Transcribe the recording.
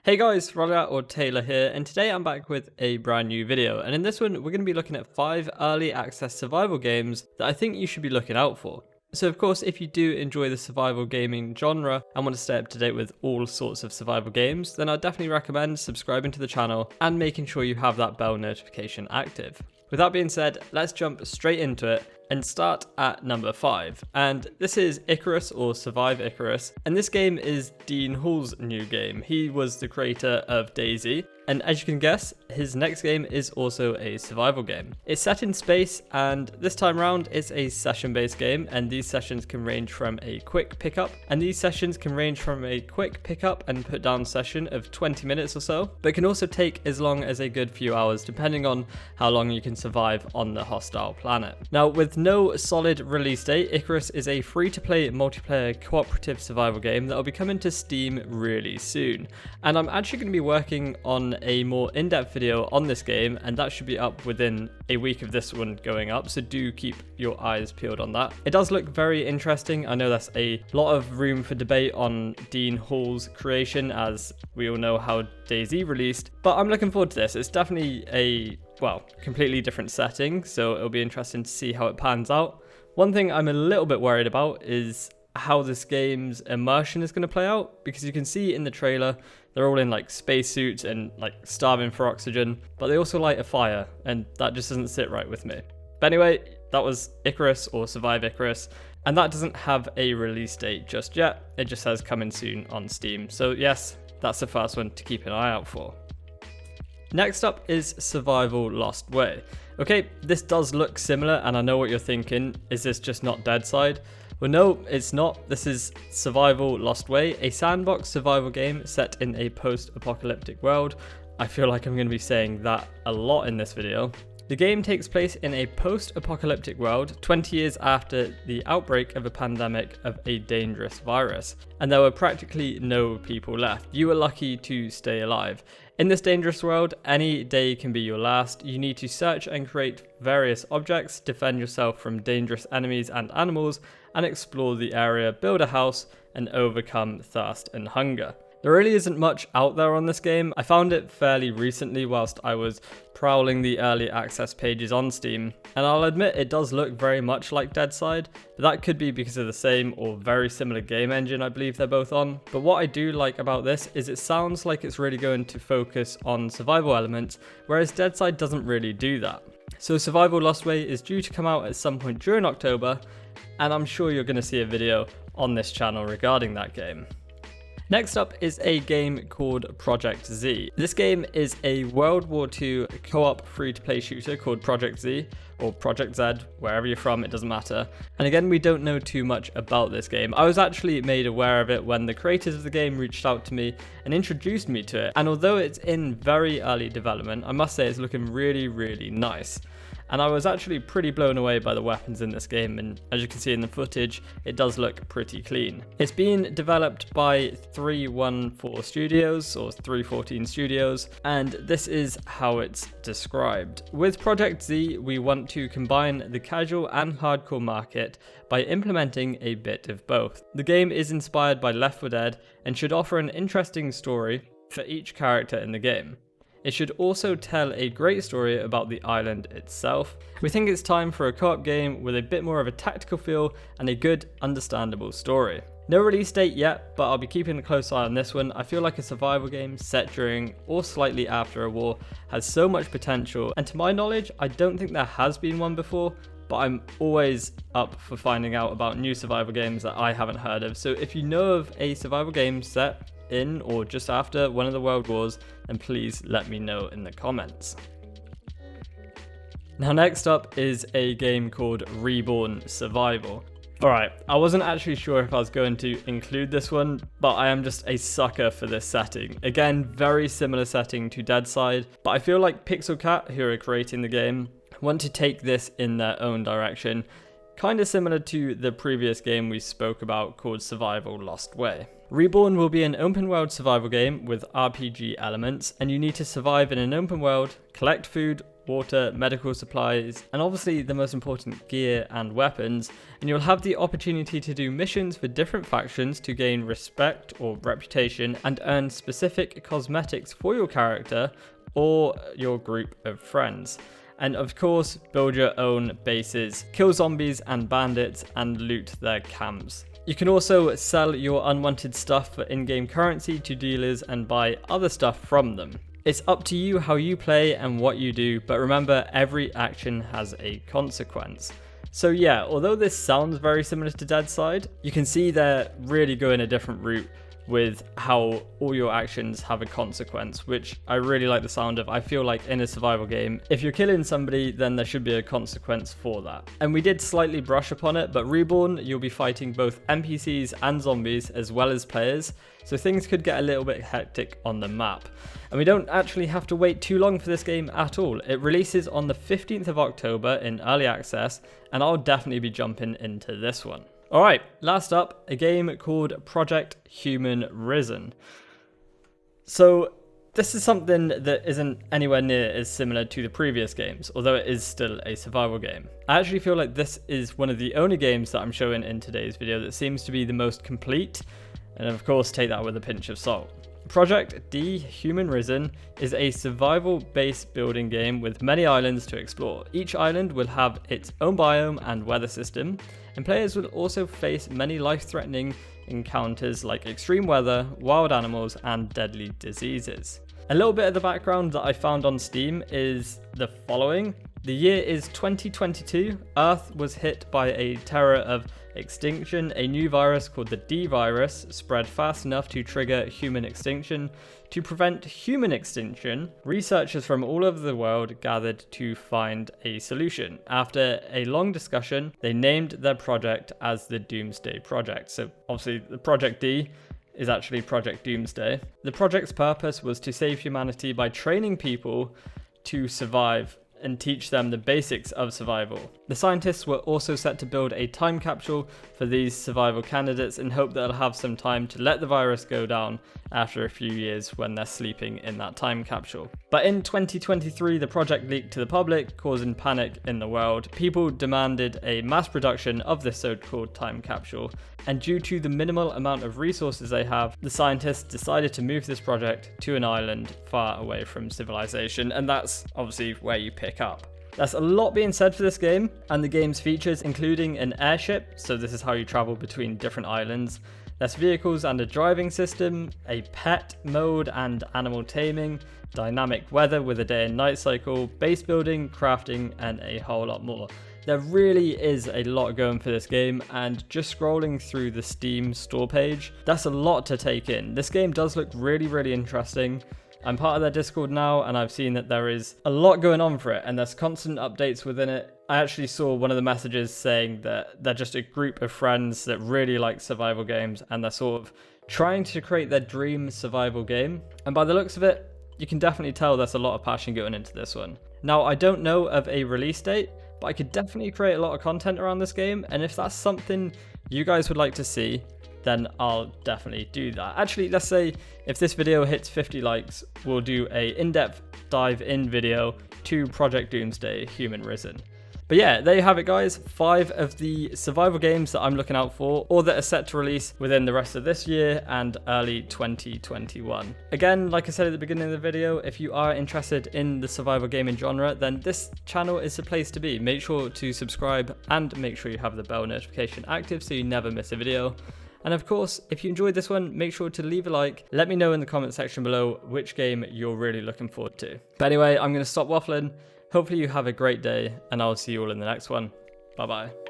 Hey guys, Rodda or Taylor here, and today I'm back with a brand new video, and in this one we're going to be looking at 5 early access survival games that I think you should be looking out for. So of course, if you do enjoy the survival gaming genre and want to stay up to date with all sorts of survival games, then I'd definitely recommend subscribing to the channel and making sure you have that bell notification active. With that being said, let's jump straight into it and start at number 5. And this is Icarus or Survive Icarus, and this game is Dean Hall's new game. He was the creator of DayZ, and as you can guess, his next game is also a survival game. It's set in space, and this time around it's a session-based game, and these sessions can range from a quick pickup and put down session of 20 minutes or so, but can also take as long as a good few hours depending on how long you can survive on the hostile planet. Now, with no solid release date, Icarus is a free-to-play multiplayer cooperative survival game that will be coming to Steam really soon, and I'm actually going to be working on a more in-depth video on this game, and that should be up within a week of this one going up, so do keep your eyes peeled on that. It does look very interesting. I know there's a lot of room for debate on Dean Hall's creation, as we all know how DayZ released, but I'm looking forward to this. It's definitely a, well, completely different setting, so it'll be interesting to see how it pans out. One thing I'm a little bit worried about is how this game's immersion is going to play out, because you can see in the trailer they're all in like spacesuits and like starving for oxygen, but they also light a fire, and that just doesn't sit right with me. But anyway, that was Icarus or Survive Icarus, and that doesn't have a release date just yet. It just says coming soon on Steam. So yes, that's the first one to keep an eye out for. Next up is Survival Lost Way. Okay, this does look similar, and I know what you're thinking. Is this just not 𝙬𝙚𝙗𝙧? Well, no, it's not. This is Survival Lost Way, a sandbox survival game set in a post-apocalyptic world. I feel like I'm going to be saying that a lot in this video. The game takes place in a post-apocalyptic world 20 years after the outbreak of a pandemic of a dangerous virus, and there were practically no people left. You were lucky to stay alive. In this dangerous world, any day can be your last. You need to search and create various objects, defend yourself from dangerous enemies and animals, and explore the area, build a house, and overcome thirst and hunger. There really isn't much out there on this game. I found it fairly recently whilst I was prowling the early access pages on Steam, and I'll admit it does look very much like 𝙬𝙗𝙧, but that could be because of the same or very similar game engine I believe they're both on. But what I do like about this is it sounds like it's really going to focus on survival elements, whereas 𝙬𝙬𝙧 doesn't really do that. So Survival Lost Way is due to come out at some point during October, and I'm sure you're going to see a video on this channel regarding that game. Next up is a game called Project Z. This game is a World War II co-op free-to-play shooter called Project Z, or Project Z, wherever you're from, it doesn't matter. And again, we don't know too much about this game. I was actually made aware of it when the creators of the game reached out to me and introduced me to it. And although it's in very early development, I must say it's looking really, really nice. And I was actually pretty blown away by the weapons in this game, and as you can see in the footage, it does look pretty clean. It's been developed by 314 Studios, or 314 Studios, and this is how it's described. With Project Z, we want to combine the casual and hardcore market by implementing a bit of both. The game is inspired by Left 4 Dead and should offer an interesting story for each character in the game. It should also tell a great story about the island itself. We think it's time for a co-op game with a bit more of a tactical feel and a good, understandable story. No release date yet, but I'll be keeping a close eye on this one. I feel like a survival game set during or slightly after a war has so much potential, and to my knowledge, I don't think there has been one before, but I'm always up for finding out about new survival games that I haven't heard of. So if you know of a survival game set in or just after one of the world wars, then please let me know in the comments. Now next up is a game called Reborn Survival. Alright, I wasn't actually sure if I was going to include this one, but I am just a sucker for this setting. Again, very similar setting to 𝙬𝙬𝙧, but I feel like Pixelcat, who are creating the game, want to take this in their own direction, kind of similar to the previous game we spoke about called Survival Lost Way. Reborn will be an open world survival game with RPG elements, and you need to survive in an open world, collect food, water, medical supplies, and obviously the most important, gear and weapons, and you'll have the opportunity to do missions for different factions to gain respect or reputation and earn specific cosmetics for your character or your group of friends. And of course, build your own bases, kill zombies and bandits, and loot their camps. You can also sell your unwanted stuff for in-game currency to dealers and buy other stuff from them. It's up to you how you play and what you do, but remember, every action has a consequence. So yeah, although this sounds very similar to 𝙬𝙗𝙪, you can see they're really going a different route with how all your actions have a consequence, which I really like the sound of. I feel like in a survival game, if you're killing somebody, then there should be a consequence for that. And we did slightly brush upon it, but Reborn, you'll be fighting both NPCs and zombies as well as players, so things could get a little bit hectic on the map. And we don't actually have to wait too long for this game at all. It releases on the 15th of October in early access, and I'll definitely be jumping into this one. Alright, last up, a game called Project Human Risen. So this is something that isn't anywhere near as similar to the previous games, although it is still a survival game. I actually feel like this is one of the only games that I'm showing in today's video that seems to be the most complete, and of course take that with a pinch of salt. Project Human Risen is a survival base building game with many islands to explore. Each island will have its own biome and weather system, and players will also face many life-threatening encounters like extreme weather, wild animals, and deadly diseases. A little bit of the background that I found on Steam is the following. The year is 2022. Earth was hit by a terror of extinction. A new virus called the 𝙬𝙚 virus spread fast enough to trigger human extinction. To prevent human extinction, researchers from all over the world gathered to find a solution. After a long discussion, they named their project as the Doomsday Project. So obviously the Project D is actually Project Doomsday. The project's purpose was to save humanity by training people to survive and teach them the basics of survival. The scientists were also set to build a time capsule for these survival candidates in hope that they'll have some time to let the virus go down after a few years when they're sleeping in that time capsule. But in 2023, the project leaked to the public, causing panic in the world. People demanded a mass production of this so-called time capsule, and due to the minimal amount of resources they have, the scientists decided to move this project to an island far away from civilization, and that's obviously where you pick up. There's a lot being said for this game and the game's features, including an airship, so this is how you travel between different islands. There's vehicles and a driving system, a pet mode and animal taming, dynamic weather with a day and night cycle, base building, crafting, and a whole lot more. There really is a lot going for this game, and just scrolling through the Steam store page, that's a lot to take in. This game does look really, really interesting. I'm part of their Discord now, and I've seen that there is a lot going on for it, and there's constant updates within it. I actually saw one of the messages saying that they're just a group of friends that really like survival games, and they're sort of trying to create their dream survival game. And by the looks of it, you can definitely tell there's a lot of passion going into this one. Now, I don't know of a release date, but I could definitely create a lot of content around this game, and if that's something you guys would like to see, then I'll definitely do that. Actually, let's say if this video hits 50 likes, we'll do a in-depth dive-in video to Project Doomsday Human Risen. But yeah, there you have it, guys. 5 of the survival games that I'm looking out for, or that are set to release within the rest of this year and early 2021. Again, like I said at the beginning of the video, if you are interested in the survival gaming genre, then this channel is the place to be. Make sure to subscribe and make sure you have the bell notification active so you never miss a video. And of course, if you enjoyed this one, make sure to leave a like. Let me know in the comment section below which game you're really looking forward to. But anyway, I'm going to stop waffling. Hopefully you have a great day, and I'll see you all in the next one. Bye bye.